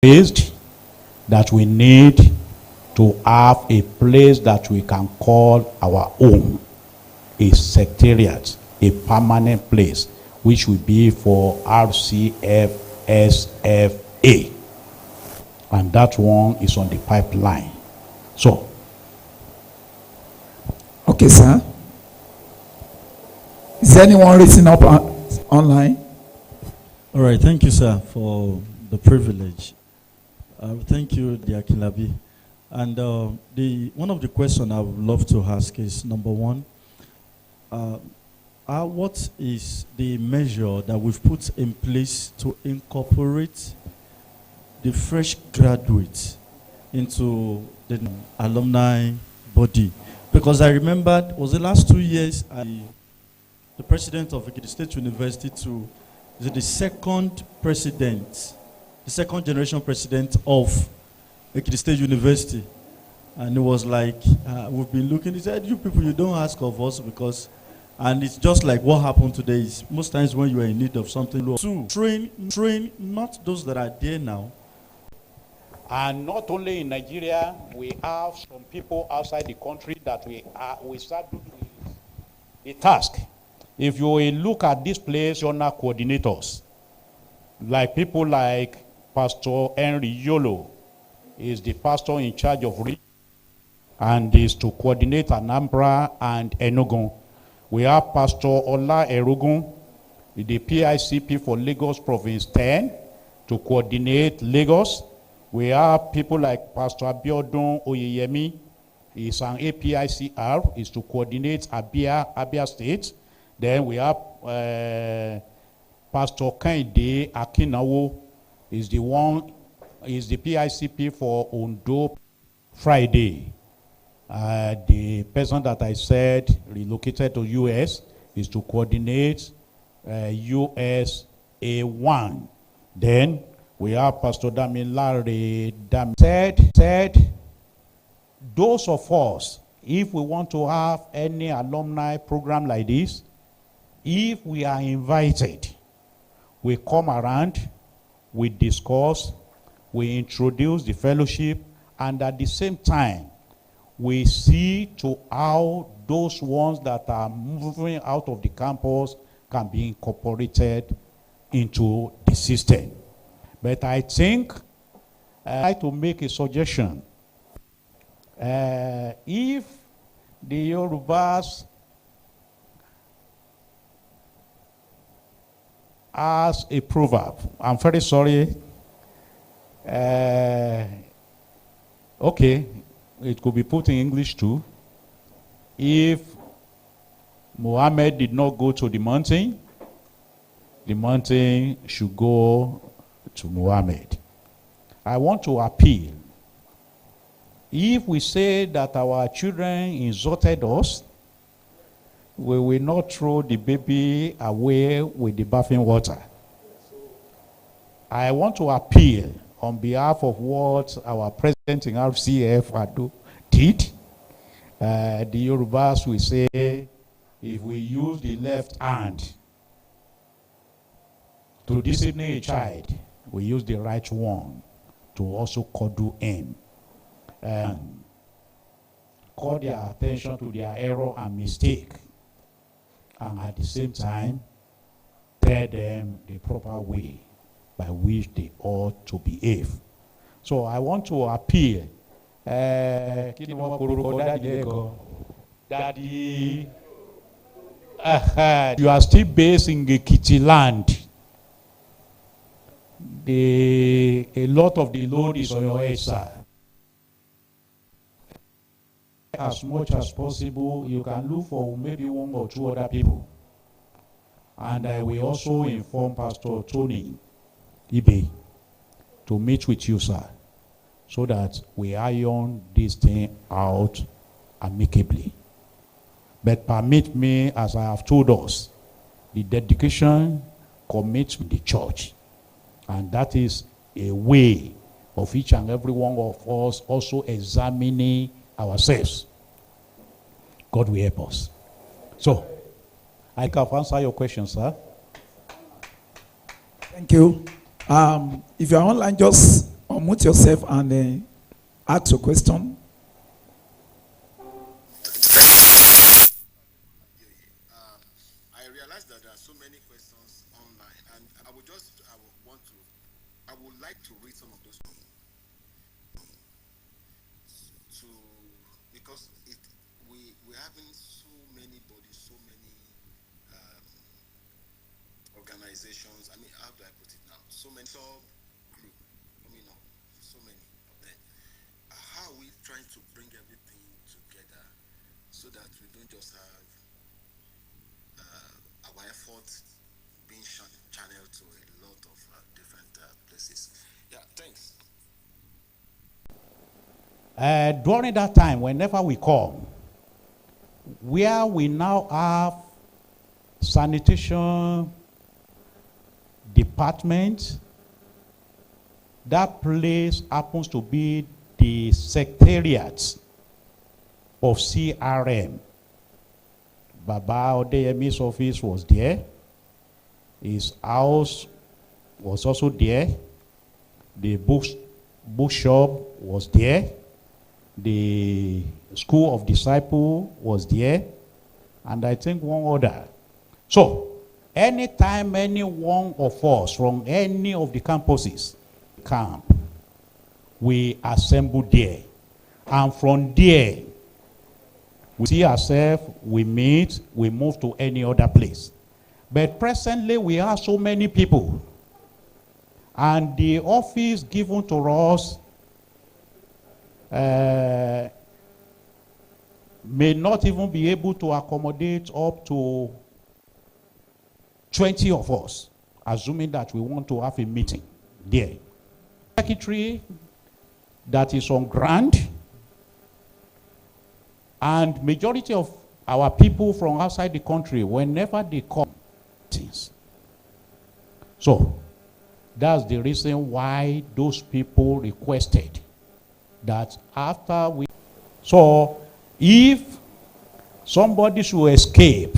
raised that we need to have a place that we can call our own, a secretariat, a permanent place, which will be for RCFSFA. And that one is on the pipeline. So, okay, sir. Is anyone written up online? All right, thank you, sir, for the privilege. Thank you, dear Kilabi. And one of the questions I would love to ask is, number one, what is the measure that we've put in place to incorporate the fresh graduates into the alumni body? Because I remembered, was the last 2 years, the president of Ekiti State University the second president, the second generation president of Ekiti State University. And it was like, we've been looking, he said, you people, you don't ask of us because, and it's just like what happened today is most times when you are in need of something, to train not those that are there now. And not only in Nigeria, we have some people outside the country that we start doing the task. If you look at this place, journal coordinators, like people like Pastor Henry Yolo, is the pastor in charge of and is to coordinate Anambra and Enugu. We have Pastor Ola Erugun, the PICP for Lagos Province 10, to coordinate Lagos. We have people like Pastor Abiodun Oyeyemi, is an APICR, is to coordinate Abia State. Then we have Pastor Kehinde Akinawo, is the PICP for Ondo Friday. The person that I said relocated to US is to coordinate US A1. Then we have Pastor Damilare said those of us, if we want to have any alumni program like this, if we are invited, we come around, we discuss, we introduce the fellowship, and at the same time, we see to how those ones that are moving out of the campus can be incorporated into the system. But I think I'd like to make a suggestion. If the Yorubas as a proverb, I'm very sorry. Okay, it could be put in English too. If Muhammad did not go to the mountain should go to Muhammad. I want to appeal. If we say that our children insulted us, we will not throw the baby away with the bathing water. I want to appeal on behalf of what our president in RCF Ado did. The Yorubas will say, if we use the left hand to discipline a child, we use the right one to also cuddle him and call their attention to their error and mistake, and at the same time tell them the proper way by which they ought to behave. So I want to appeal. Daddy, you are still based in Ekiti land. A lot of the load is on your head, sir. As much as possible, you can look for maybe one or two other people. And I will also inform Pastor Tony Ibe to meet with you, sir, so that we iron this thing out amicably. But permit me, as I have told us, the dedication commits the church. And that is a way of each and every one of us also examining ourselves. God will help us. So, I can answer your question, sir. Thank you. If you're online, just unmute yourself and ask your question. I realize that there are so many questions online, and I would like to read some of those because we're having so many bodies, so many organizations. I mean, how do I put it now? So many sub group coming up, so many of them. How are we trying to bring everything together so that we don't just have our efforts being channeled to a lot of different places? Yeah, thanks. During that time, whenever we come, where we now have sanitation department, that place happens to be the secretariat of CRM. Baba Odeyemi's office was there. His house was also there. The bookshop was there. The school of disciple was there. And I think one other. So, anytime any one of us from any of the campuses camp, we assemble there. And from there, we see ourselves, we meet, we move to any other place. But presently, we have so many people. And the office given to us may not even be able to accommodate up to 20 of us, assuming that we want to have a meeting there. Secretary that is on ground, and majority of our people from outside the country, whenever they come, so that's the reason why those people requested that after we, so if somebody should escape